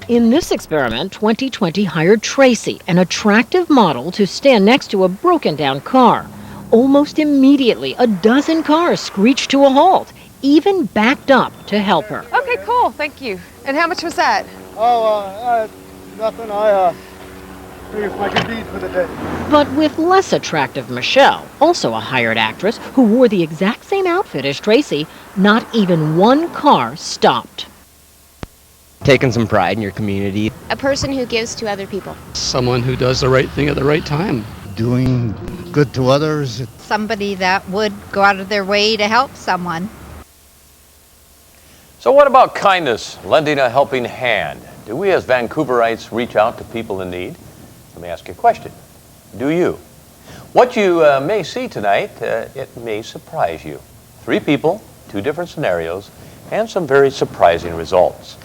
In this experiment, 2020 hired Tracy, an attractive model, to stand next to a broken-down car. Almost immediately, a dozen cars screeched to a halt, even backed up to help her. Okay, cool. Thank you. And how much was that? Oh, nothing. I figured my good deed for the day. But with less attractive Michelle, also a hired actress who wore the exact same outfit as Tracy, not even one car stopped. Taking some pride in your community. A person who gives to other people. Someone who does the right thing at the right time. Doing good to others. Somebody that would go out of their way to help someone. So what about kindness, lending a helping hand? Do we as Vancouverites reach out to people in need? Let me ask you a question. Do you? What you may see tonight, it may surprise you. 3 people, 2 different scenarios, and some very surprising results.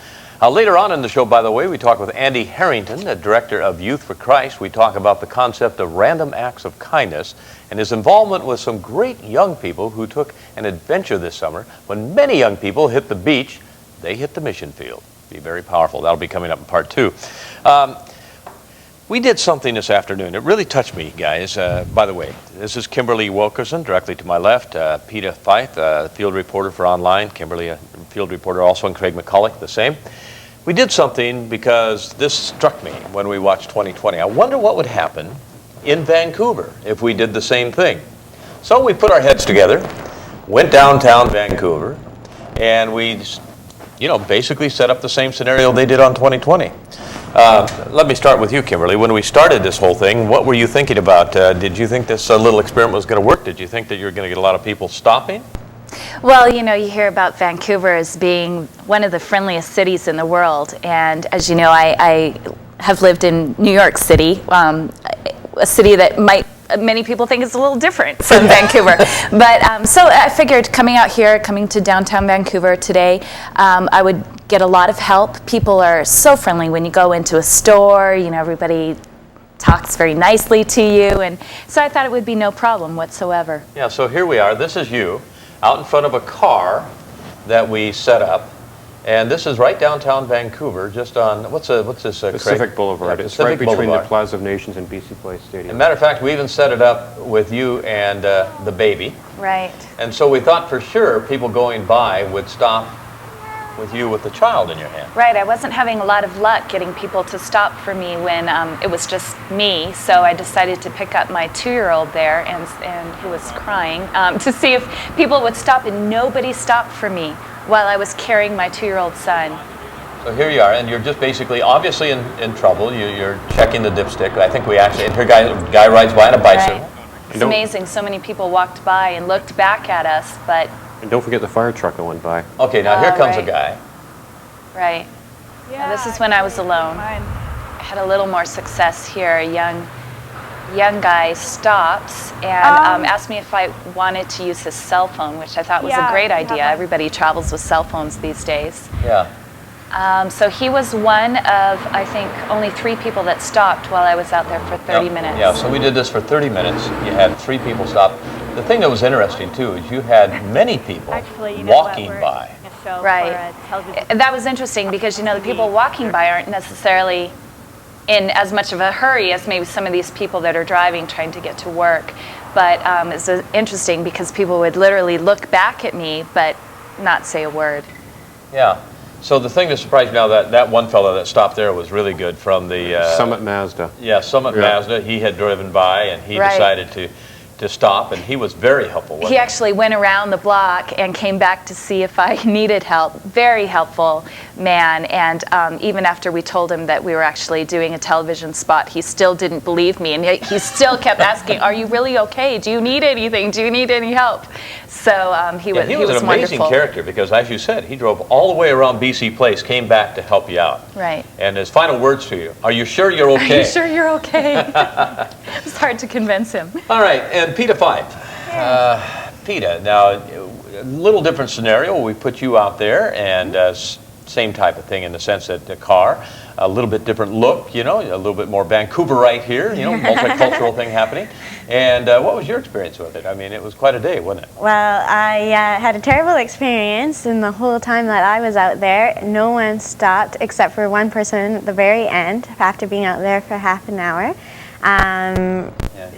Later on in the show, by the way, we talk with Andy Harrington, the director of Youth for Christ. We talk about the concept of random acts of kindness and his involvement with some great young people who took an adventure this summer. When many young people hit the beach, they hit the mission field. Be very powerful. That'll be coming up in part 2. We did something this afternoon. It really touched me, guys. By the way, this is Kimberly Wilkerson, directly to my left. Peter Fife, field reporter for Online. Kimberly, a field reporter also, and Craig McCulloch, the same. We did something because this struck me when we watched 2020. I wonder what would happen in Vancouver if we did the same thing. So we put our heads together, went downtown Vancouver, and we, basically set up the same scenario they did on 2020. Let me start with you, Kimberly. When we started this whole thing, what were you thinking about? Did you think this little experiment was going to work? Did you think that you were going to get a lot of people stopping? Well, you hear about Vancouver as being one of the friendliest cities in the world. And as you know, I have lived in New York City, a city that many people think is a little different from Vancouver. But so I figured coming to downtown Vancouver today, I would get a lot of help. People are so friendly when you go into a store. Everybody talks very nicely to you. And so I thought it would be no problem whatsoever. Yeah, so here we are. This is you out in front of a car that we set up. And this is right downtown Vancouver, just on, what's this, Pacific Boulevard. Yeah, it's right between Boulevard. the Plaza of Nations and BC Place Stadium. As a matter of fact, we even set it up with you and the baby. Right. And so we thought for sure people going by would stop with you with the child in your hand. Right. I wasn't having a lot of luck getting people to stop for me when it was just me. So I decided to pick up my 2-year-old there, and who was crying, to see if people would stop, and nobody stopped for me while I was carrying my 2-year-old son. So here you are, and you're just basically, obviously in trouble. You're checking the dipstick. I think we actually, and here guy rides by on a bicycle. Right. It's amazing. So many people walked by and looked back at us, but... And don't forget the fire truck that went by. Okay, now here comes a guy. Right. Yeah, this is when I was alone. I had a little more success here. A young guy stops and asked me if I wanted to use his cell phone, which I thought was a great idea. Everybody travels with cell phones these days. Yeah. So he was one of, I think, only 3 people that stopped while I was out there for 30 minutes. Yeah, so we did this for 30 minutes. You had 3 people stop. The thing that was interesting, too, is you had many people walking by. Right. That was interesting because, the people walking by aren't necessarily in as much of a hurry as maybe some of these people that are driving trying to get to work. But it's interesting because people would literally look back at me but not say a word. Yeah. So the thing that surprised me now, that one fellow that stopped there was really good from the... Summit Mazda. Yeah, Summit Mazda. He had driven by and he decided to stop, and he was very helpful. He actually went around the block and came back to see if I needed help. Very helpful man, and even after we told him that we were actually doing a television spot, he still didn't believe me, and he still kept asking, "Are you really okay? Do you need anything? Do you need any help?" So he was an amazing character because, as you said, he drove all the way around BC Place, came back to help you out. Right. And his final words to you, "Are you sure you're okay?" Are you sure you're okay? It was hard to convince him. All right, and Peter Fife. Peter, now, a little different scenario. We put you out there, and same type of thing in the sense that the car, a little bit different look, you know, a little bit more Vancouverite here, you know, multicultural thing happening. And what was your experience with it? I mean, it was quite a day, wasn't it? Well, I had a terrible experience, and the whole time that I was out there, no one stopped except for one person at the very end after being out there for half an hour.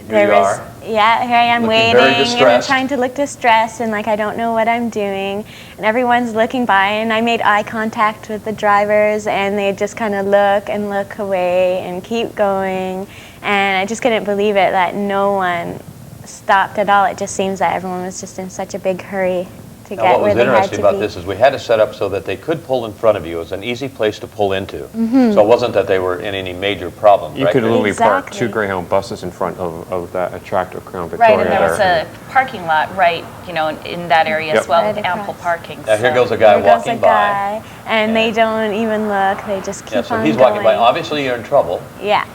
Here you are. Yeah, here I am Looking very waiting, and I'm distressed. trying to look distressed, and like I don't know what I'm doing, and everyone's looking by, and I made eye contact with the drivers, and they just kind of look and look away and keep going, and I just couldn't believe it that no one stopped at all. It just seems that everyone was just in such a big hurry to Now, get what where was they had interesting to about be. this is we had it set up so that they could pull in front of you. It was an easy place to pull into. So it wasn't that they were in any major problems, You right? could literally park Exactly. 2 Greyhound buses in front of that attractive Crown Victoria Right, and there was there. a parking lot right, you know, in that area Yep. as well Right with ample across. parking. Now here so- goes a guy There goes walking a by. guy, and they don't even look, they just keep Yeah, so on he's going. walking by. Obviously, you're in trouble. Yeah.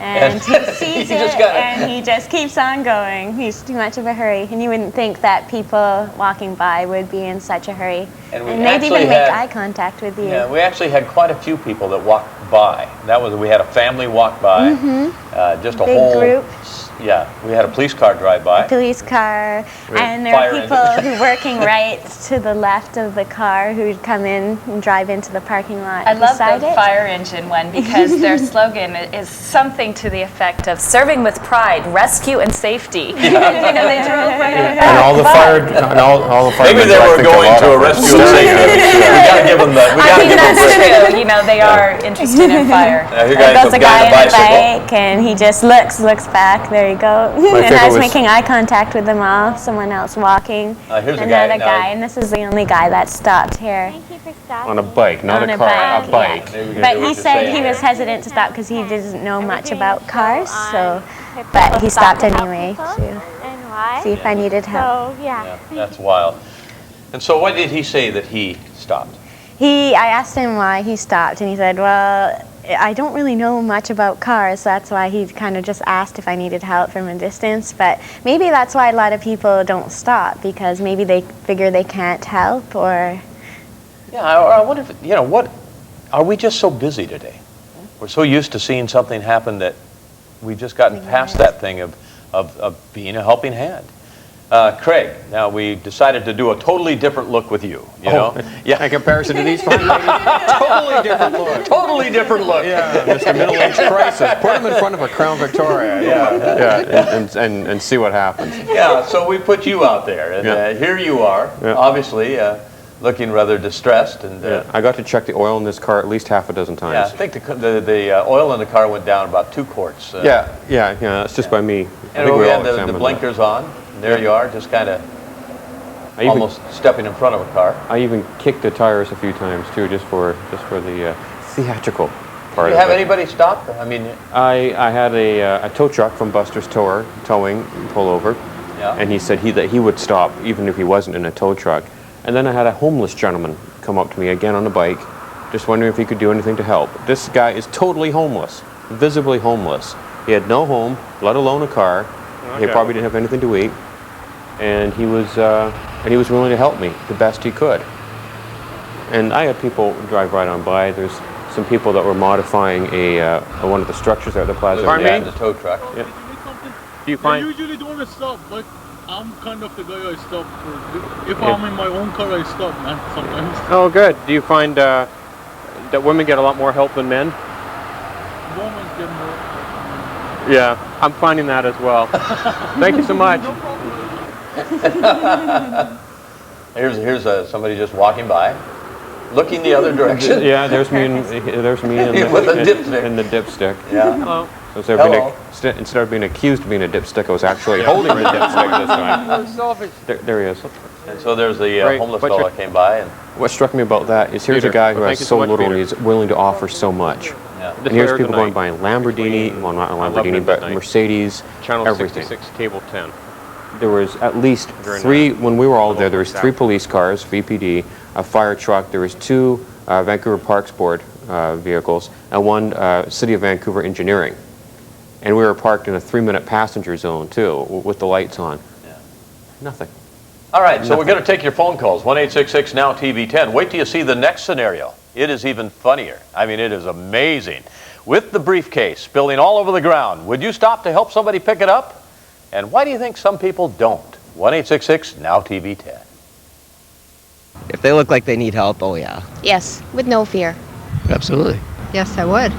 And he sees He just it, got it. and he just keeps on going. He's too much of a hurry, and you wouldn't think that people walking by would be in such a hurry. And we they'd actually even make had- eye contact with you. Yeah, we actually had quite a few people that walked by. That was, we had a family walk by, just a Big whole group. Yeah, we had a police car drive by. Police car, We had and there fire are people engine. who working right to the left of the car who'd come in and drive into the parking lot I love beside the it. fire engine one because their slogan is something to the effect of serving with pride, rescue and safety. You know, they drove right up And all the fire, and all the fire. Maybe they were going to a rescue and safety. We gotta give them the. We I gotta mean, give them that's credit. true. You know, they are interested in fire. Now, here There goes goes a a guy guy on a on a bicycle. bike, and he just looks back. There you go. And I was making eye contact with them all. Someone else walking. Here's a guy. Another Now, guy, and this is the only guy that stopped here. On a bike, not On a a car, bike, a bike. yeah. Maybe we can But do he what you're said saying he was here. hesitant to stop because he doesn't know much about cars. So, but he stopped anyway to see if I needed help. Yeah, that's wild. And so, what did he say that he stopped? I asked him why he stopped, and he said, "Well, I don't really know much about cars, so that's why he kind of just asked if I needed help from a distance. But maybe that's why a lot of people don't stop, because maybe they figure they can't help, or." Yeah, I wonder if, you know, what, are we just so busy today? We're so used to seeing something happen that we've just gotten past that thing of being a helping hand. Craig, now we decided to do a totally different look with you, you know? Yeah, in comparison to these fine ladies, totally different look. Totally different look. Yeah, Mr. Middle-Aged Crisis. Put him in front of a Crown Victoria. Yeah, and see what happens. Yeah, so we put you out there, and here you are, obviously looking rather distressed. And I got to check the oil in this car at least half a dozen times. yeah, I think the oil in the car went down about 2 quarts. Yeah, that's just by me. I And think we all had the examined blinkers on. And there you are, just kind of I even, almost stepping in front of a car. I even kicked the tires a few times too, just for the theatrical part Did you of have it. anybody stop? I mean, I had a tow truck from Buster's Towing pull over, yeah. and he said that he would stop even if he wasn't in a tow truck. And then I had a homeless gentleman come up to me again on a bike, just wondering if he could do anything to help. This guy is totally homeless, visibly homeless. He had no home, let alone a car. He probably didn't have anything to eat, and he was willing to help me the best he could. And I had people drive right on by. There's some people that were modifying one of the structures at the Plaza. Pardon me? The tow truck. Yeah. Do you find? I usually don't stop, but I'm kind of the guy I stop for. If I'm in my own car, I stop, man. Sometimes. Oh, good. Do you find that women get a lot more help than men? Women get more. Yeah, I'm finding that as well. Thank you so much. Here's somebody just walking by, looking the other direction. Yeah, there's me and With a dipstick. and the dipstick. Yeah. Hello. So instead of being accused of being a dipstick, I was actually holding the dipstick this time. There he is. And so there's the Great. homeless What's fellow your- came by, and What struck me about that is here's Peter. a guy who Well, has thank you so so much, little and Peter. he's willing to offer so much. yeah. And here's people going buying Lamborghini, well not a 11 Lamborghini, at but night. Mercedes, Channel everything. 66, Cable 10. There was at least During three, that when we were all there, there was little 3 police cars, VPD, a fire truck, there was 2 Vancouver Parks Board vehicles, and 1 City of Vancouver Engineering. And we were parked in a 3-minute passenger zone too, with the lights on. Yeah. Nothing. All right, so we're going to take your phone calls, 1-866-NOW-TV10. Wait till you see the next scenario. It is even funnier. I mean, it is amazing. With the briefcase spilling all over the ground, would you stop to help somebody pick it up? And why do you think some people don't? 1-866-NOW-TV10. If they look like they need help, oh yeah. Yes, with no fear. Absolutely. Yes, I would.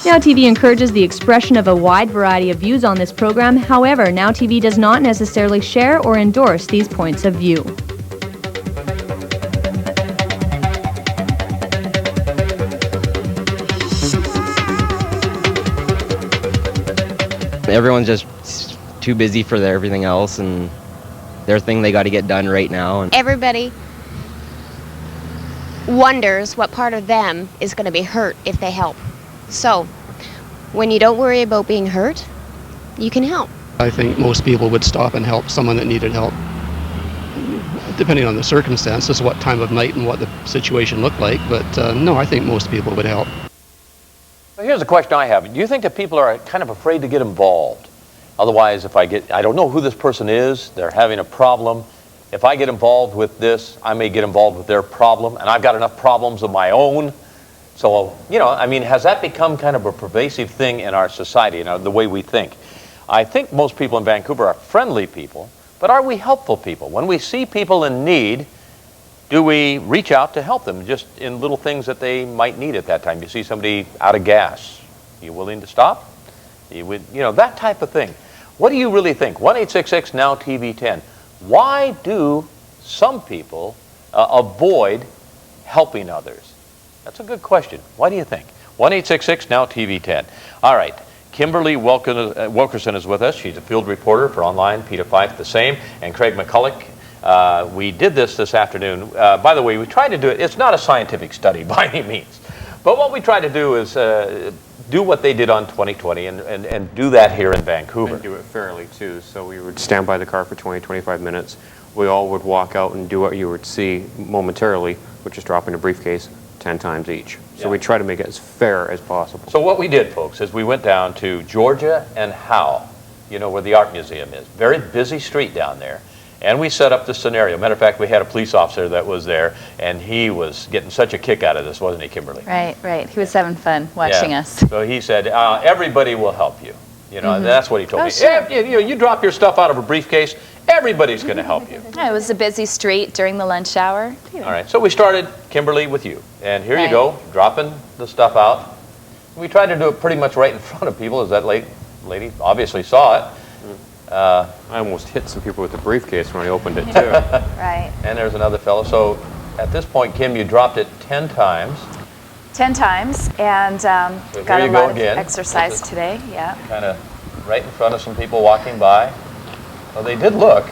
Now TV encourages the expression of a wide variety of views on this program. However, Now TV does not necessarily share or endorse these points of view. Everyone's just too busy for everything else and their thing they got to get done right now. And Everybody wonders what part of them is going to be hurt if they help. So, when you don't worry about being hurt, you can help. I think most people would stop and help someone that needed help. Depending on the circumstances, what time of night and what the situation looked like, but no, I think most people would help. Well, here's a question I have. Do you think that people are kind of afraid to get involved? Otherwise, if I don't know who this person is, they're having a problem. If I get involved with this, I may get involved with their problem, and I've got enough problems of my own. So, you know, I mean, has that become kind of a pervasive thing in our society, the way we think? I think most people in Vancouver are friendly people, but are we helpful people? When we see people in need, do we reach out to help them just in little things that they might need at that time? You see somebody out of gas, are you willing to stop? That type of thing. What do you really think? 1-866-NOW-TV10. Why do some people avoid helping others? That's a good question. Why do you think? 1-866-NOW-TV10. All right. Kimberly Wilkerson is with us. She's a field reporter for Online, Peter Fife the same, and Craig McCulloch. We did this afternoon. By the way, we tried to do it. It's not a scientific study by any means. But what we tried to do is do what they did on 2020 and do that here in Vancouver. And do it fairly, too. So we would stand by the car for 20, 25 minutes, we all would walk out and do what you would see momentarily, which is dropping a briefcase 10 times each. So we try to make it as fair as possible. So what we did, folks, is we went down to Georgia and Howe, you know, where the art museum is. Very busy street down there. And we set up the scenario. Matter of fact, we had a police officer that was there, and he was getting such a kick out of this, wasn't he, Kimberly? Right, right. He was having fun watching us. So he said, everybody will help you. You know, and that's what he told me. Sure. You drop your stuff out of a briefcase, everybody's going to help you. Yeah, it was a busy street during the lunch hour. All right, so we started, Kimberly, with you. And here you go, dropping the stuff out. We tried to do it pretty much right in front of people, as that lady obviously saw it. I almost hit some people with the briefcase when I opened it, too. Right. And there's another fellow. So at this point, Kim, you dropped it 10 times. 10 times, and got a lot of exercise today, yeah. Kind of right in front of some people walking by. Well, they did look.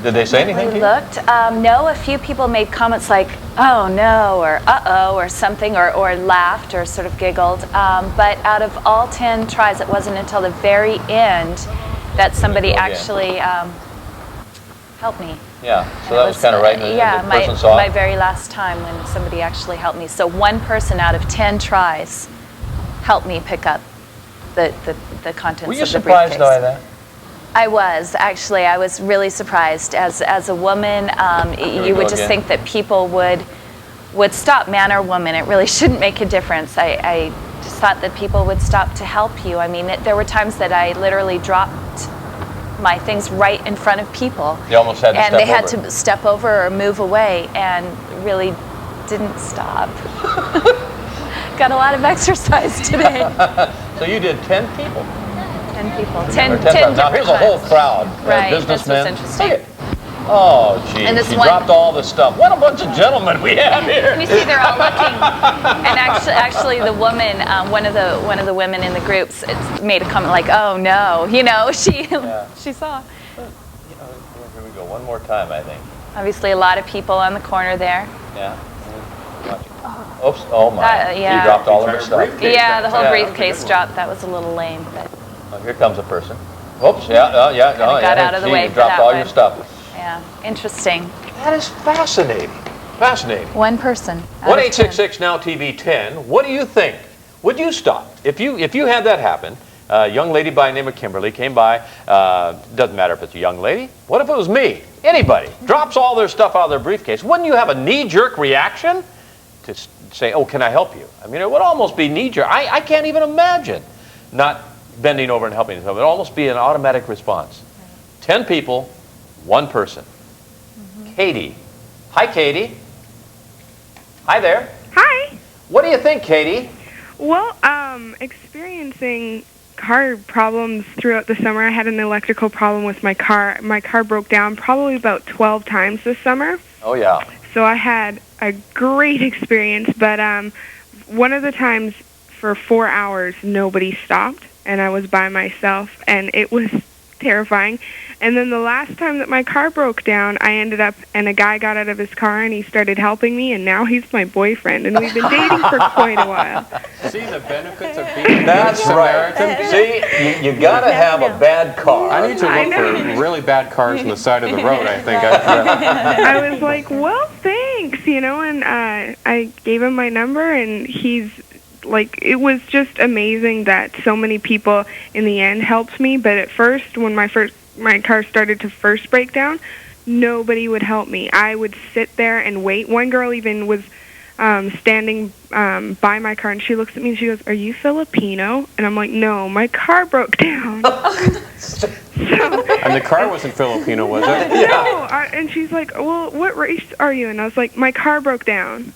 Did they say anything to you? Looked. No, a few people made comments like, oh no, or uh-oh, or something, or laughed, or sort of giggled. But out of all 10 tries, it wasn't until the very end that somebody actually helped me. Yeah, so that was kind of right in the person saw my very last time when somebody actually helped me. So one person out of 10 tries helped me pick up the contents of the briefcase. Were you surprised by that? I was, actually. I was really surprised. As a woman, you would just think that people would stop, man or woman. It really shouldn't make a difference. I just thought that people would stop to help you. I mean, there were times that I literally dropped my things right in front of people. You almost had to and they had to step over or move away, and really didn't stop. Got a lot of exercise today. So you did 10 people? 10 people. 10 now here's a whole crowd. Right, businessmen. that's what's interesting. Oh, geez, she dropped all this stuff. What a bunch of gentlemen we have here. You see, they're all looking. And actually, the woman, one of the women in the groups, made a comment like, "Oh no," you know, she saw. Here we go. One more time, I think. Obviously, a lot of people on the corner there. Yeah. Oops! Oh my! Yeah. You dropped all of her stuff. Yeah, the whole briefcase dropped. That was a little lame, but. Oh, here comes a person. Oops! Yeah. Got out of the way You for dropped that all one. your stuff. Yeah, interesting. That is fascinating. Fascinating. One person. 1-866-NOW-TV-10. What do you think? Would you stop if you had that happen? A young lady by the name of Kimberly came by. Doesn't matter if it's a young lady. What if it was me? Anybody drops all their stuff out of their briefcase. Wouldn't you have a knee-jerk reaction to say, "Oh, can I help you?" I mean, it would almost be knee-jerk. I can't even imagine not bending over and helping. It would almost be an automatic response. 10 people. One person. Katie. Hi, Katie. Hi there. Hi. What do you think, Katie? Well, experiencing car problems throughout the summer. I had an electrical problem with my car. My car broke down probably about 12 times this summer. Oh, yeah. So I had a great experience, but one of the times for 4 hours, nobody stopped, and I was by myself, and it was terrifying. And then the last time that my car broke down, I ended up, and a guy got out of his car and he started helping me, and now he's my boyfriend, and we've been dating for quite a while. See the benefits of being That's right. See, you got to have a bad car. I need to look for really bad cars on the side of the road, I think. I was like, well, thanks, you know, and I gave him my number, and he's like, it was just amazing that so many people in the end helped me. But at first, when my car started to first break down, nobody would help me. I would sit there and wait. One girl even was standing by my car, and she looks at me and she goes, "Are you Filipino?" And I'm like, "No, my car broke down." And the car wasn't Filipino, was it? No. And she's like, "Well, what race are you?" And I was like, "My car broke down."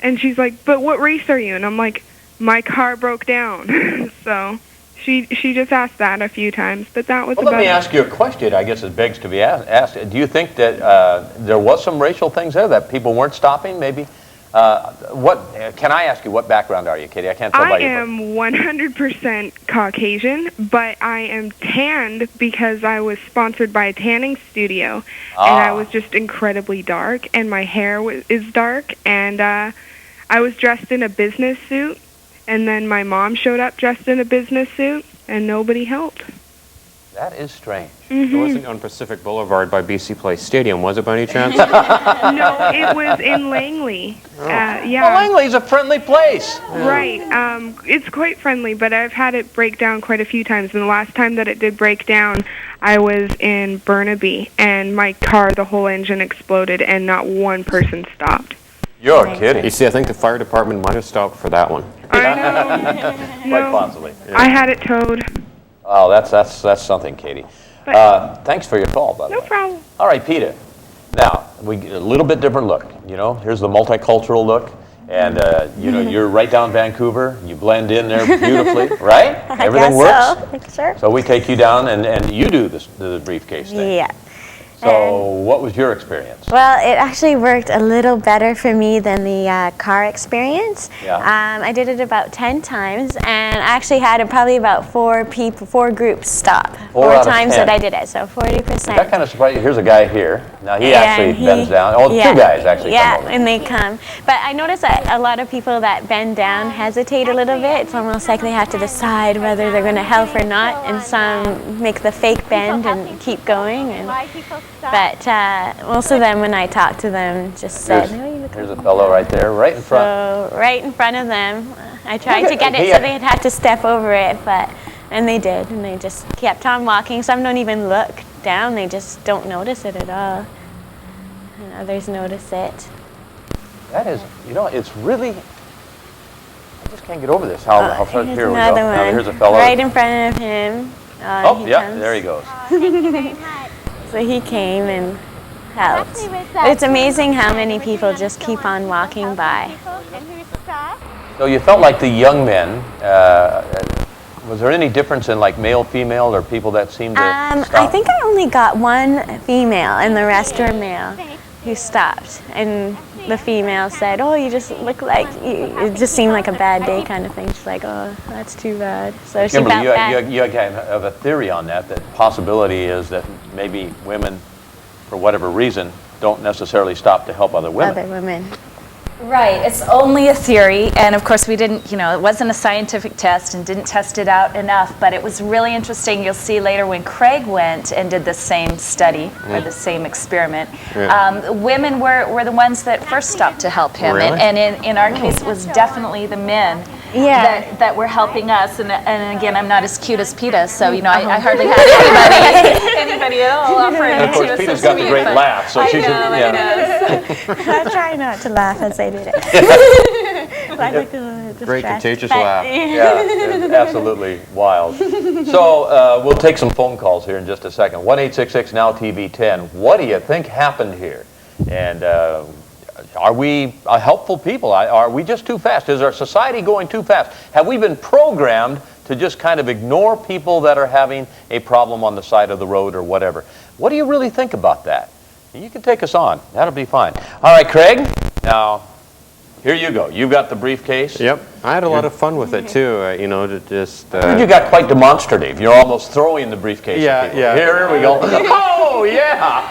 And she's like, "But what race are you?" And I'm like, "My car broke down." So she just asked that a few times, but that was well, about let me ask you a question. I guess it begs to be asked. Do you think that there was some racial things there that people weren't stopping? Maybe. What can I ask you? What background are you, Katie? I can't tell by your I am 100% Caucasian, but I am tanned because I was sponsored by a tanning studio, and I was just incredibly dark, and my hair is dark, and I was dressed in a business suit. And then my mom showed up dressed in a business suit, and nobody helped. That is strange. It wasn't on Pacific Boulevard by BC Place Stadium, was it by any chance? No, it was in Langley. Yeah. Well, Langley's a friendly place. Right. It's quite friendly, but I've had it break down quite a few times. And the last time that it did break down, I was in Burnaby, and my car, the whole engine exploded, and not one person stopped. You're kidding. You see, I think the fire department might have stopped for that one. I know. Quite possibly. I had it towed. Oh, that's something, Katie. Thanks for your call, by the way. No problem. All right, Peter. Now, we get a little bit different look. You know, here's the multicultural look. And, you know, you're right down Vancouver. You blend in there beautifully, right? Everything works? Sure. So we take you down, and you do the briefcase thing. Yeah. So what was your experience? Well, it actually worked a little better for me than the car experience. Yeah. I did it about 10 times, and I actually had probably about 4 groups stop. 4 out of times 10. that I did it, so 40%. That kind of surprised you. Here's a guy here. Now he actually bends down. Oh, yeah, 2 guys actually come yeah, over. and they come. But I noticed that a lot of people that bend down hesitate a little bit. It's almost like they have to decide whether they're going to help or not, and some make the fake bend and keep going. But most of them, when I talked to them, just said, There's a fellow right there, right in front. So right in front of them, I tried to get it so they'd have to step over it, and they did, and they just kept on walking. Some don't even look down, they just don't notice it at all. And others notice it. That is, you know, it's really, I just can't get over this. How far Here's here we go. another Now one, here's a fellow. right in front of him. Oh, yeah, there he goes. So he came and helped. It's amazing how many people just keep on walking by. So you felt like the young men, was there any difference in like male, female, or people that seemed to stop? I think I only got one female, and the rest were male who stopped. And the female said, "Oh, you just look like it just seemed like a bad day kind of thing." She's like, "Oh, that's too bad." So she felt bad. You kind of have a theory on that. That possibility is that maybe women, for whatever reason, don't necessarily stop to help other women. Other women. Right, it's only a theory, and of course we didn't, you know, it wasn't a scientific test and didn't test it out enough, but it was really interesting. You'll see later when Craig went and did the same study, or the same experiment, women were the ones that first stopped to help him, Really? and in our case it was definitely the men that were helping us, and again, I'm not as cute as Peta, so, you know, I hardly had anybody at all offering And of to course, assist Peta's got the me, great but laugh, so she's I try not to laugh as I did it. I like the Great stress. contagious But- laugh. Yeah, it's absolutely wild. So we'll take some phone calls here in just a second. 1-866-NOW-TV10. What do you think happened here? And are we helpful people? Are we just too fast? Is our society going too fast? Have we been programmed to just kind of ignore people that are having a problem on the side of the road or whatever? What do you really think about that? You can take us on. That'll be fine. All right, Craig. Now, here you go. You've got the briefcase. Yep. I had a lot of fun with it too. You know, to just. You got quite demonstrative. You're almost throwing the briefcase at people. Here we go. Oh, yeah.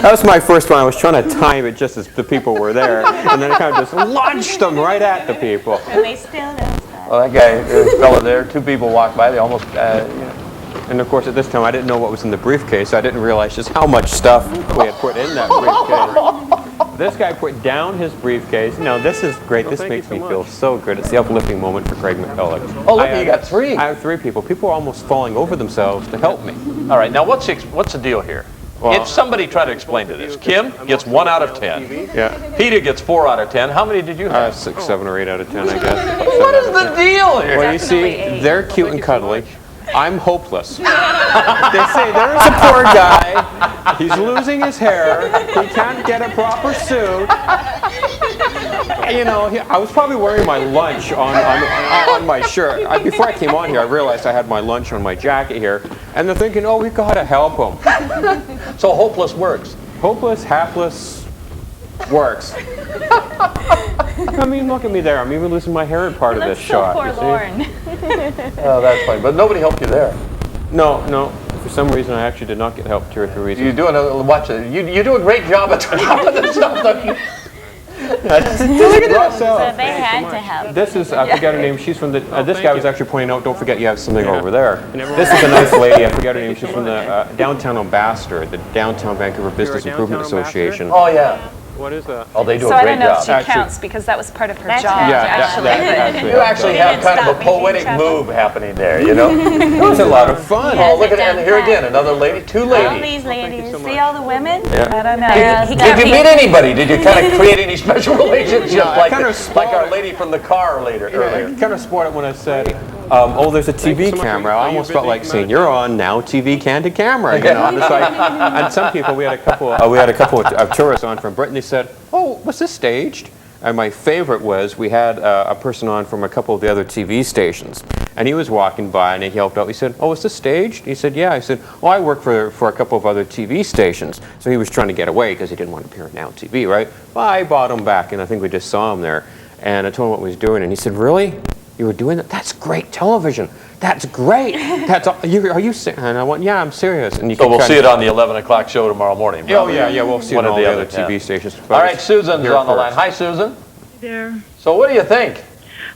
That was my first one. I was trying to time it just as the people were there, and then I kind of just launched them right at the people. And they still don't stop. Well, that guy, the fella there, 2 people walked by. They almost, you know. And of course, at this time, I didn't know what was in the briefcase, so I didn't realize just how much stuff we had put in that briefcase. This guy put down his briefcase. Now, this is great. This makes me feel so good. It's the uplifting moment for Craig McCulloch. Oh, look, you got 3. I have 3 people. People are almost falling over themselves to help me. All right, now what's the deal here? Well, Somebody try to explain to this. Kim gets 1 out of 10. Yeah. Peter gets 4 out of 10. How many did you have? 6, 7, or 8 out of 10, I guess. What is the deal here? Well, you see, they're cute and cuddly. I'm hopeless. They say there's a poor guy. He's losing his hair. He can't get a proper suit. You know, I was probably wearing my lunch on my shirt. Before I came on here, I realized I had my lunch on my jacket here. And they're thinking, oh, we've got to help him. So hopeless works. Hopeless, hapless works. I mean, look at me there. I'm even losing my hair in part of this shot. Forlorn. Oh, that's funny. But nobody helped you there. No. For some reason, I actually did not get help 2 or 3 reasons. You do a great job at top of the stuff. So they had to have. this is, I forget her name, she's from the, this guy was actually pointing out, don't forget you have something over there. This is a nice lady, I forget her name, she's from the Downtown Ambassador, the Downtown Vancouver Business Improvement Association. Oh, yeah. What is that? Oh, they do So a I great don't know job. if she counts because that was part of her That's job. right. Yeah, You actually have kind of a poetic move happening there, you know? It was a lot of fun. Oh, look at that. And here again, another lady, two All ladies. these ladies. See all the women? Yeah. I don't know. Did you meet anybody? Did you kind of create any special relationships I kind of like our lady from the car earlier? I kind of spoiled it when I said, oh, there's a TV camera. I almost felt like saying, you're on now TV candid camera. You know? And some people, we had a couple of tourists on from Britain. They said, oh, was this staged? And my favorite was we had a person on from a couple of the other TV stations. And he was walking by and he helped out. He said, oh, is this staged? He said, yeah. I said, oh, I work for a couple of other TV stations. So he was trying to get away because he didn't want to appear on Now TV, right? Well, I brought him back and I think we just saw him there. And I told him what he was doing. And he said, really? You were doing that? That's great television. That's great. Are you serious? And I went, yeah, I'm serious. And So we'll see it on the 11 o'clock show tomorrow morning. Oh, yeah, we'll see it on all the other TV stations. All right, Susan's on the line. Hi, Susan. There. So what do you think?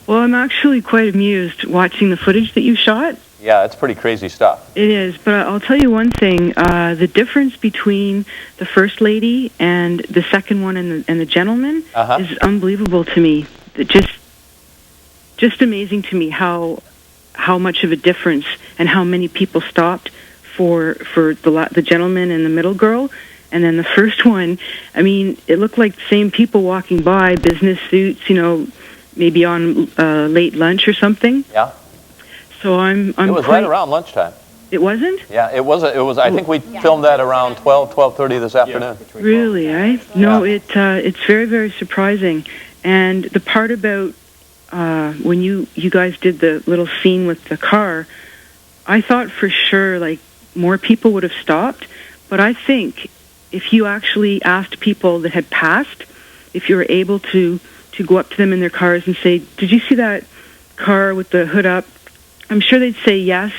Well, I'm actually quite amused watching the footage that you shot. Yeah, it's pretty crazy stuff. It is, but I'll tell you one thing. The difference between the First Lady and the second one and the gentleman is unbelievable to me. Just amazing to me how much of a difference and how many people stopped for the gentleman and the middle girl. And then the first one, I mean, it looked like the same people walking by, business suits, you know, maybe on late lunch or something. Yeah. So I'm It was right around lunchtime. It wasn't? Yeah, it was. I think we filmed that around 12:30 this afternoon. Really, eh? No, it's very, very surprising. And the part about when you guys did the little scene with the car, I thought for sure like more people would have stopped. But I think if you actually asked people that had passed, if you were able to go up to them in their cars and say, "Did you see that car with the hood up?" I'm sure they'd say yes.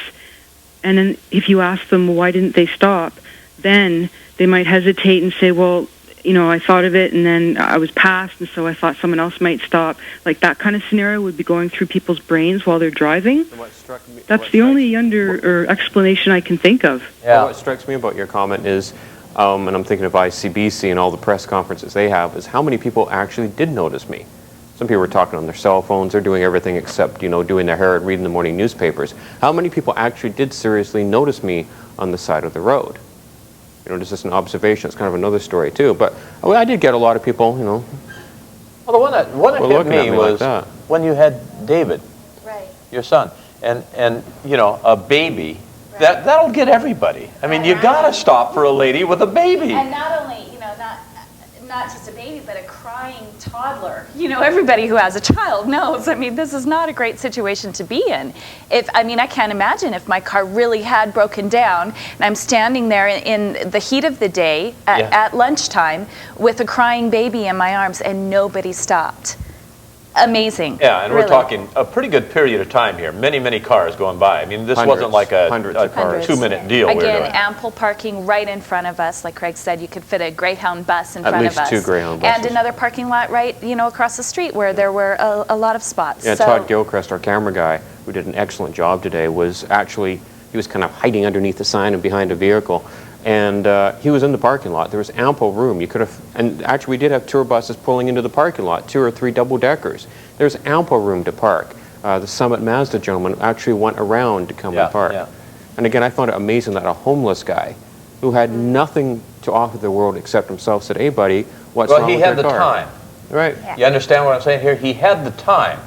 And then if you ask them, well, why didn't they stop? Then they might hesitate and say, well, you know, I thought of it and then I was passed and so I thought someone else might stop. Like that kind of scenario would be going through people's brains while they're driving. That's the only explanation I can think of. Yeah. What strikes me about your comment is, and I'm thinking of ICBC and all the press conferences they have, is how many people actually did notice me. Some people were talking on their cell phones. They're doing everything except, you know, doing their hair and reading the morning newspapers. How many people actually did seriously notice me on the side of the road? You know, just an observation. It's kind of another story, too. But I did get a lot of people, you know. Well, the one that hit me was like when you had David, your son, and you know, a baby. That'll get everybody. I mean, you got to stop for a lady with a baby. And not only, you know, not just a baby, but a crying toddler. You know, everybody who has a child knows. I mean, this is not a great situation to be in. I can't imagine if my car really had broken down and I'm standing there in the heat of the day at lunchtime with a crying baby in my arms and nobody stopped. Amazing. Yeah, and really. We're talking a pretty good period of time here. Many, many cars going by. I mean, this wasn't like a 2-minute deal. Again, ample parking right in front of us. Like Craig said, you could fit a Greyhound bus in front of us. At least 2 Greyhound buses. And another parking lot right, you know, across the street where there were a lot of spots. Yeah, Todd Gilchrist, our camera guy, who did an excellent job today, was actually, he was kind of hiding underneath the sign and behind a vehicle. And he was in the parking lot. There was ample room. You could have, and actually we did have tour buses pulling into the parking lot, 2 or 3 double-deckers. There's ample room to park. The Summit Mazda gentleman actually went around to come and park. Yeah. And again, I found it amazing that a homeless guy who had nothing to offer the world except himself said, hey, buddy, what's wrong with your car? Well, he had the time. Right. Yeah. You understand what I'm saying here? He had the time.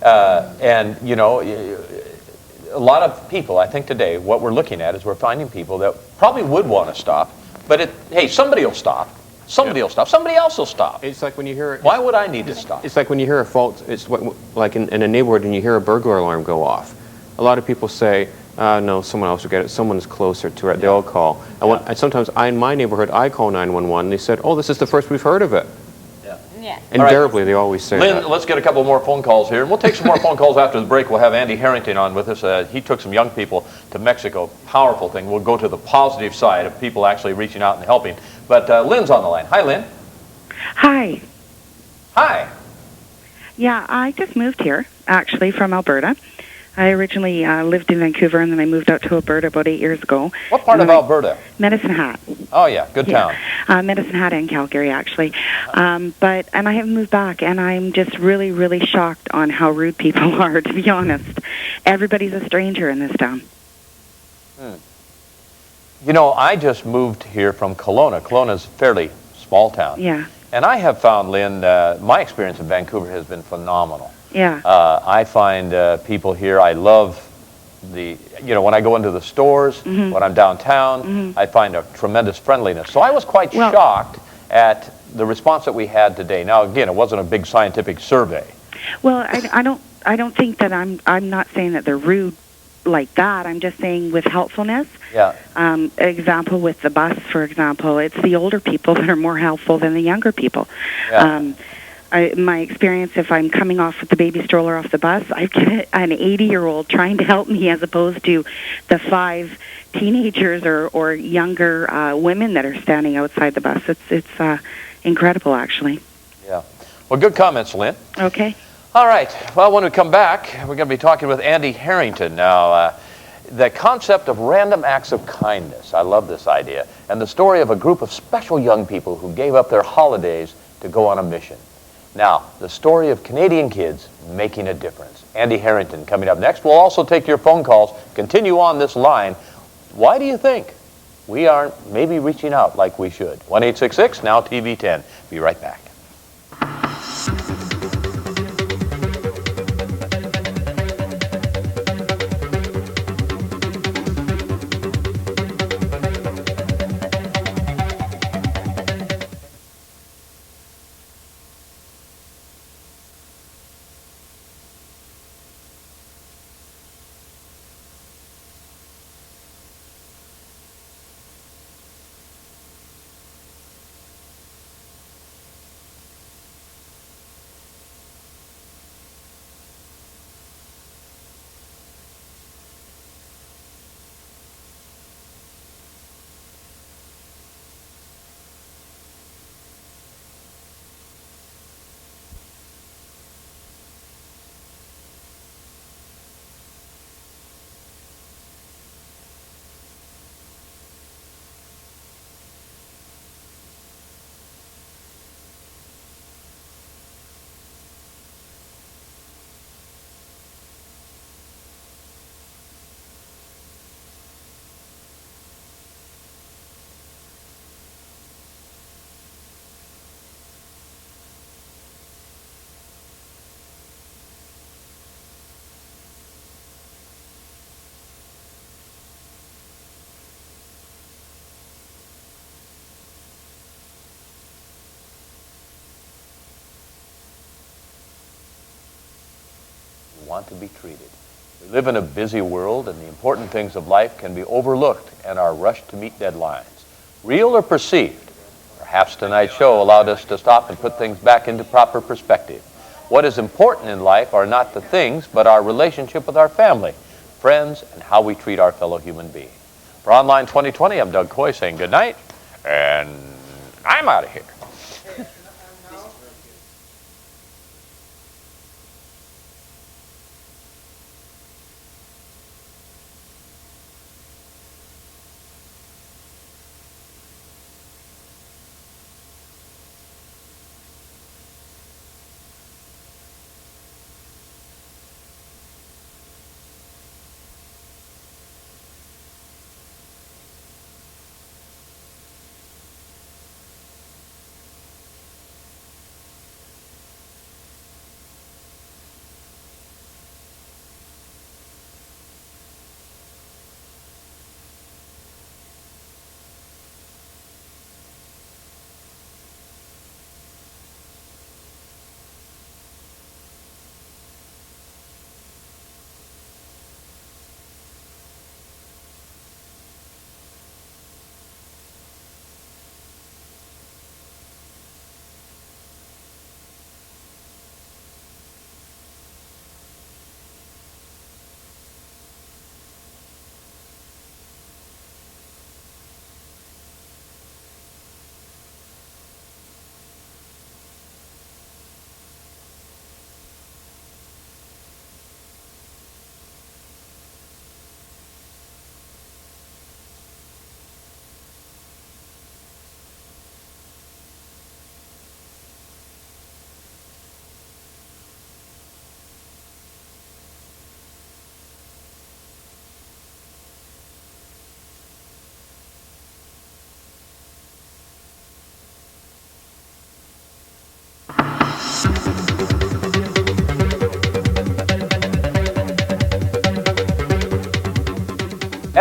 And, you know, a lot of people, I think today, what we're looking at is we're finding people that probably would want to stop, but hey, somebody will stop. Somebody will stop. Somebody else will stop. It's like when you hear... Why would I need to stop? It's like when you hear a fault, it's like in a neighborhood and you hear a burglar alarm go off. A lot of people say, no, someone else will get it. Someone's closer to it. They'll call. And sometimes in my neighborhood, I call 911 and they said, oh, this is the first we've heard of it. Yeah. Invariably, they always say Lynn, that. let's get a couple more phone calls here. And we'll take some more phone calls after the break. We'll have Andy Harrington on with us. He took some young people to Mexico. Powerful thing. We'll go to the positive side of people actually reaching out and helping. But Lynn's on the line. Hi, Lynn. Hi. Hi. Yeah, I just moved here, actually, from Alberta. I originally lived in Vancouver, and then I moved out to Alberta about 8 years ago. What part of Alberta? Medicine Hat. Oh, yeah, good town. Medicine Hat and Calgary, actually. And I haven't moved back, and I'm just really, really shocked on how rude people are, to be honest. Everybody's a stranger in this town. You know, I just moved here from Kelowna. Kelowna's a fairly small town. Yeah. And I have found, Lynn, my experience in Vancouver has been phenomenal. Yeah. I find people here, I love when I go into the stores, when I'm downtown, I find a tremendous friendliness. So I was quite shocked at the response that we had today. Now, again, it wasn't a big scientific survey. Well, I don't think that I'm not saying that they're rude like that. I'm just saying with helpfulness. Yeah. Example with the bus, for example, it's the older people that are more helpful than the younger people. Yeah. My experience, if I'm coming off with the baby stroller off the bus, I get an 80-year-old trying to help me as opposed to the 5 teenagers or younger women that are standing outside the bus. It's incredible, actually. Yeah. Well, good comments, Lynn. Okay. All right. Well, when we come back, we're going to be talking with Andy Harrington. Now, the concept of random acts of kindness. I love this idea. And the story of a group of special young people who gave up their holidays to go on a mission. Now, the story of Canadian kids making a difference. Andy Harrington coming up next. We'll also take your phone calls. Continue on this line. Why do you think we aren't maybe reaching out like we should? 1-866-NOW-TV10. Be right back. Want to be treated. We live in a busy world, and the important things of life can be overlooked and are rushed to meet deadlines. Real or perceived? Perhaps tonight's show allowed us to stop and put things back into proper perspective. What is important in life are not the things, but our relationship with our family, friends, and how we treat our fellow human beings. For Online 2020, I'm Doug Kooy saying good night, and I'm out of here.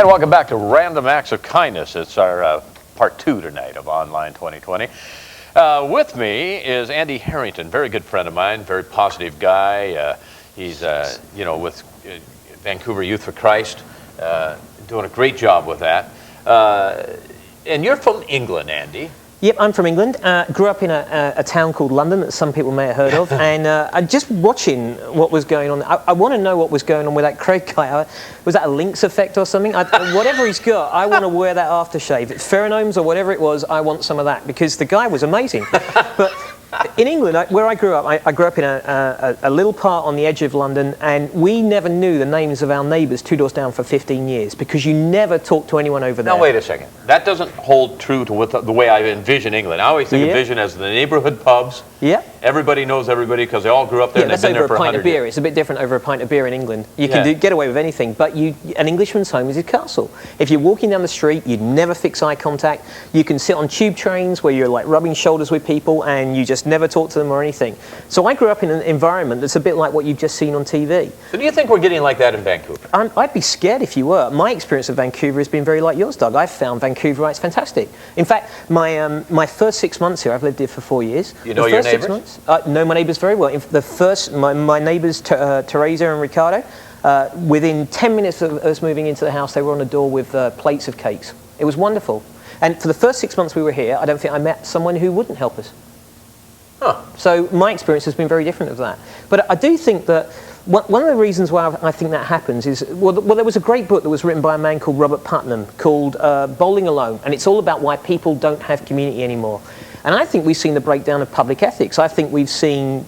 And welcome back to Random Acts of Kindness. It's our part 2 tonight of Online 2020. With me is Andy Harrington, very good friend of mine, very positive guy. He's, with Vancouver Youth for Christ, doing a great job with that. And you're from England, Andy. Yep, I'm from England. Grew up in a town called London that some people may have heard of, and just watching what was going on. I want to know what was going on with that Craig guy. Was that a Lynx effect or something? Whatever he's got, I want to wear that aftershave. Pheromones or whatever it was, I want some of that, because the guy was amazing. But in England, where I grew up, I grew up in a little part on the edge of London, and we never knew the names of our neighbours 2 doors down for 15 years, because you never talked to anyone over there. Now, wait a second. That doesn't hold true to the way I envision England. I always think of Vision as the neighbourhood pubs. Yeah. Everybody knows everybody because they all grew up there and they've been there for 100 years. That's over a pint of beer. It's a bit different over a pint of beer in England. You can get away with anything, but an Englishman's home is his castle. If you're walking down the street, you'd never fix eye contact. You can sit on tube trains where you're like rubbing shoulders with people and you just never talk to them or anything. So I grew up in an environment that's a bit like what you've just seen on TV. So do you think we're getting like that in Vancouver? I'd be scared if you were. My experience of Vancouver has been very like yours, Doug. I've found Vancouverites fantastic. In fact, my first 6 months here, I've lived here for 4 years. You know your neighbours? Know my neighbours very well. My neighbours, Teresa and Ricardo, within 10 minutes of us moving into the house, they were on the door with plates of cakes. It was wonderful. And for the first 6 months we were here, I don't think I met someone who wouldn't help us. Huh. So my experience has been very different of that. But I do think that one of the reasons why I think that happens is, well, there was a great book that was written by a man called Robert Putnam called Bowling Alone, and it's all about why people don't have community anymore. And I think we've seen the breakdown of public ethics. I think we've seen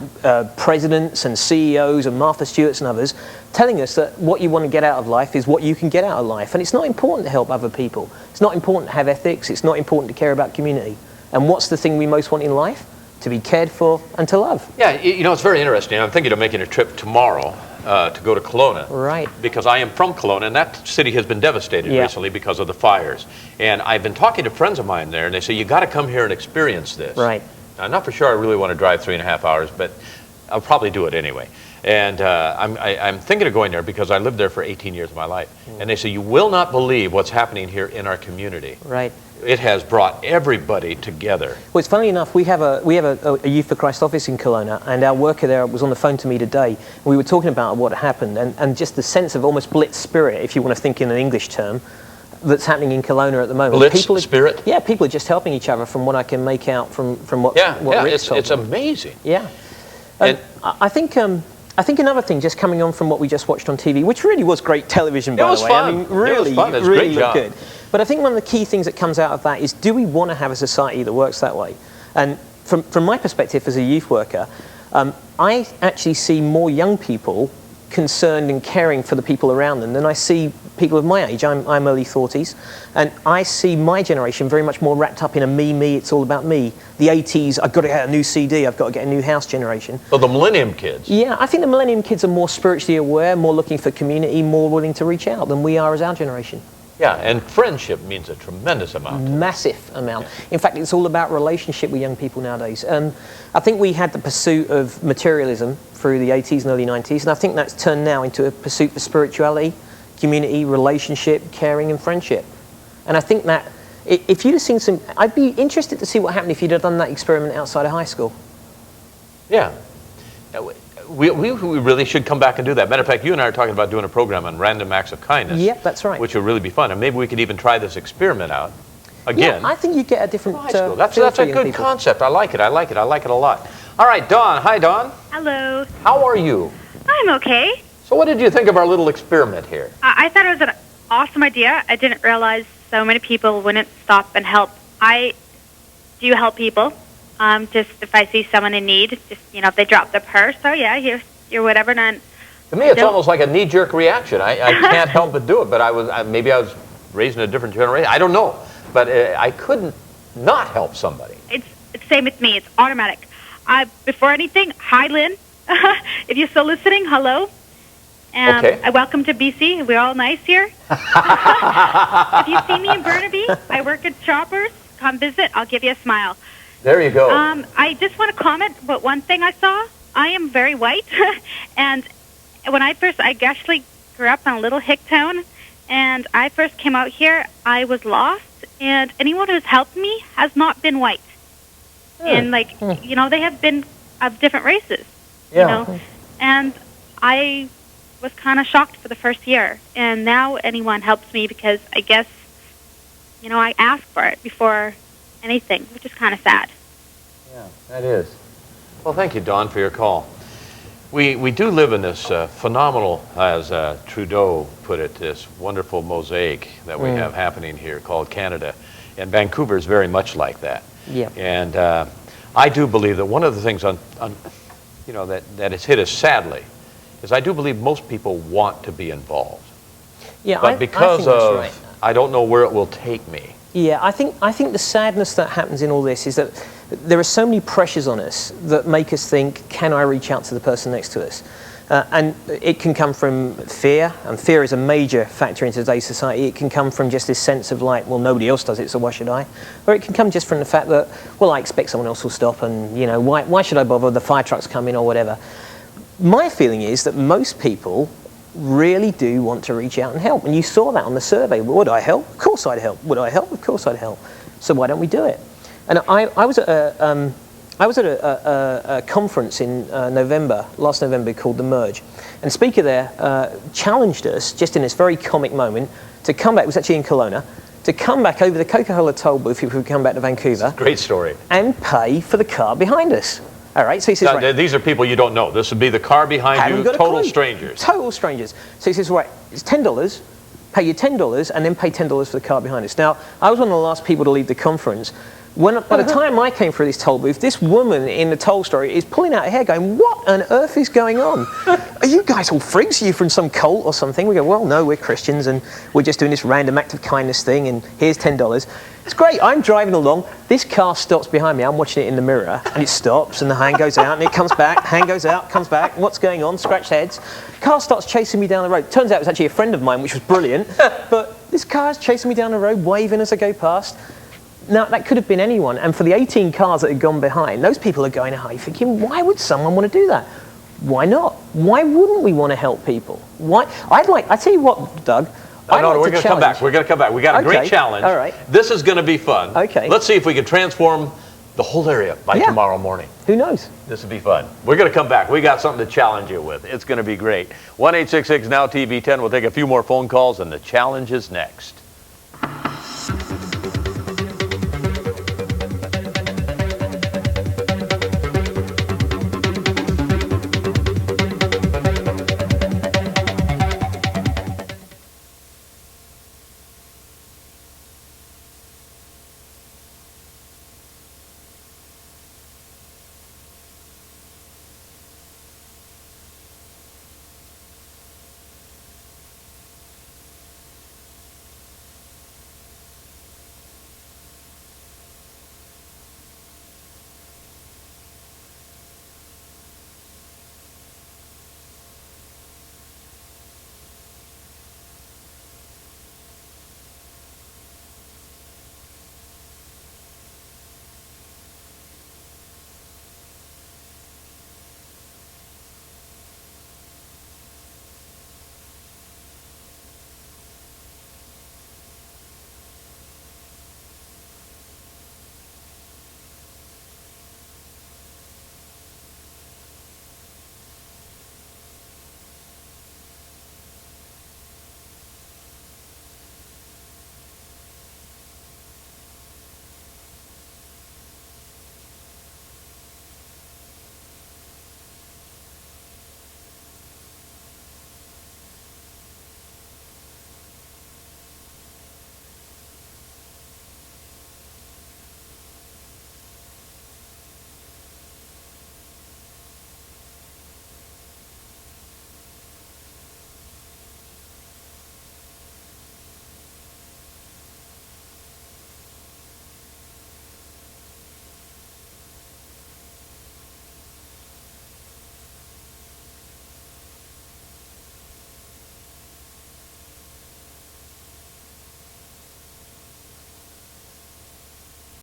presidents and CEOs and Martha Stewarts and others telling us that what you want to get out of life is what you can get out of life. And it's not important to help other people. It's not important to have ethics. It's not important to care about community. And what's the thing we most want in life? To be cared for and to love. Yeah, it's very interesting. I'm thinking of making a trip tomorrow to go to Kelowna. Right. Because I am from Kelowna, and that city has been devastated recently because of the fires. And I've been talking to friends of mine there, and they say, you got to come here and experience this. Right. I'm not for sure I really want to drive 3.5 hours, but I'll probably do it anyway. And I'm thinking of going there because I lived there for 18 years of my life. And they say, you will not believe what's happening here in our community. Right. It has brought everybody together. Well, it's funny enough, we have a Youth for Christ office in Kelowna, and our worker there was on the phone to me today. We were talking about what happened, and just the sense of almost blitz spirit, if you want to think in an English term, that's happening in Kelowna at the moment. Blitz spirit? Yeah, people are just helping each other from what I can make out from what Rick's told it's me. amazing. Yeah. I think another thing, just coming on from what we just watched on TV, which really was great television, by the way. It was fun. I mean, really, it was fun. It was really a great job. good. But I think one of the key things that comes out of that is, do we want to have a society that works that way? And from my perspective as a youth worker, I actually see more young people concerned and caring for the people around them than I see people of my age. I'm early 40s, and I see my generation very much more wrapped up in a me, it's all about me. The 80s, I've got to get a new CD, I've got to get a new house generation. So the millennium kids. Yeah, I think the millennium kids are more spiritually aware, more looking for community, more willing to reach out than we are as our generation. Yeah, and friendship means a tremendous amount. Massive amount. Yeah. In fact, it's all about relationship with young people nowadays. I think we had the pursuit of materialism through the 80s and early 90s, and I think that's turned now into a pursuit for spirituality, community, relationship, caring and friendship. And I think that if you'd have seen some, I'd be interested to see what happened if you'd have done that experiment outside of high school. Yeah. We really should come back and do that. Matter of fact, you and I are talking about doing a program on random acts of kindness. Yep, that's right. Which would really be fun. And maybe we could even try this experiment out again. Yeah, I think you get a different That's a good concept. I like it. I like it a lot. All right, Dawn. Hi, Dawn. Hello. How are you? I'm okay. So what did you think of our little experiment here? I thought it was an awesome idea. I didn't realize so many people wouldn't stop and help. I do help people. Just if I see someone in need, just, if they drop their purse, oh yeah, here's whatever. And to me, it's almost like a knee-jerk reaction. I can't help but do it, but maybe I was raised in a different generation. I don't know, but I couldn't not help somebody. It's the same with me. It's automatic. Before anything, hi, Lynn. If you're still listening, hello. Okay. Welcome to BC. We're all nice here. If you see me in Burnaby, I work at Shoppers. Come visit. I'll give you a smile. There you go. I just want to comment about one thing I saw. I am very white, and when I actually grew up in a little hick town, And I first came out here, I was lost, and anyone who's helped me has not been white. And like, you know, they have been of different races. You know, and I was kind of shocked for the first year, and now anyone helps me because I guess, you know, I ask for it before anything, which is kind of sad. Yeah, that is. Well, thank you, Dawn, for your call. We do live in this phenomenal, as Trudeau put it, this wonderful mosaic that we have happening here called Canada. And Vancouver is very much like that. Yeah. And I do believe that one of the things you know, that has hit us sadly is I do believe most people want to be involved. Yeah, but because I don't know where it will take me. Yeah, I think the sadness that happens in all this is that there are so many pressures on us that make us think, can I reach out to the person next to us? And it can come from fear, and fear is a major factor in today's society. It can come from just this sense of like, well, nobody else does it, so why should I? Or it can come just from the fact that, well, I expect someone else will stop, and you know, why should I bother? The fire truck's coming or whatever. My feeling is that most people really do want to reach out and help, and you saw that on the survey. Would I help? Of course I'd help. Would I help? Of course I'd help. So why don't we do it? And I was at a conference in last November, called The Merge. And the speaker there challenged us, just in this very comic moment, to come back, it was actually in Kelowna, to come back over the Coca-Cola toll booth if we could come back to Vancouver. Great story. And pay for the car behind us. All right, so he says, Now, these are people you don't know. This would be the car behind you, total strangers. Total strangers. So he says, right, it's $10, pay you $10, and then pay $10 for the car behind us. Now, I was one of the last people to leave the conference. By the time I came through this toll booth, this woman in the toll story is pulling out her hair going, what on earth is going on? Are you guys all freaks? Are you from some cult or something? We go, well, no, we're Christians and we're just doing this random act of kindness thing, and here's $10. It's great. I'm driving along. This car stops behind me. I'm watching it in the mirror, and it stops, and the hand goes out, and it comes back. Hand goes out, comes back. What's going on? Scratched heads. Car starts chasing me down the road. Turns out it was actually a friend of mine, which was brilliant. But this car's chasing me down the road, waving as I go past. Now, that could have been anyone, and for the 18 cars that had gone behind, those people are going high thinking, why would someone want to do that? Why not? Why wouldn't we want to help people? Why? I tell you what, Doug. We're going to come back. We're going to come back. We got a great challenge. All right. This is going to be fun. Okay. Let's see if we can transform the whole area by tomorrow morning. Who knows? This will be fun. We're going to come back. We got something to challenge you with. It's going to be great. 1-866-NOW-TV10. We'll take a few more phone calls, and the challenge is next.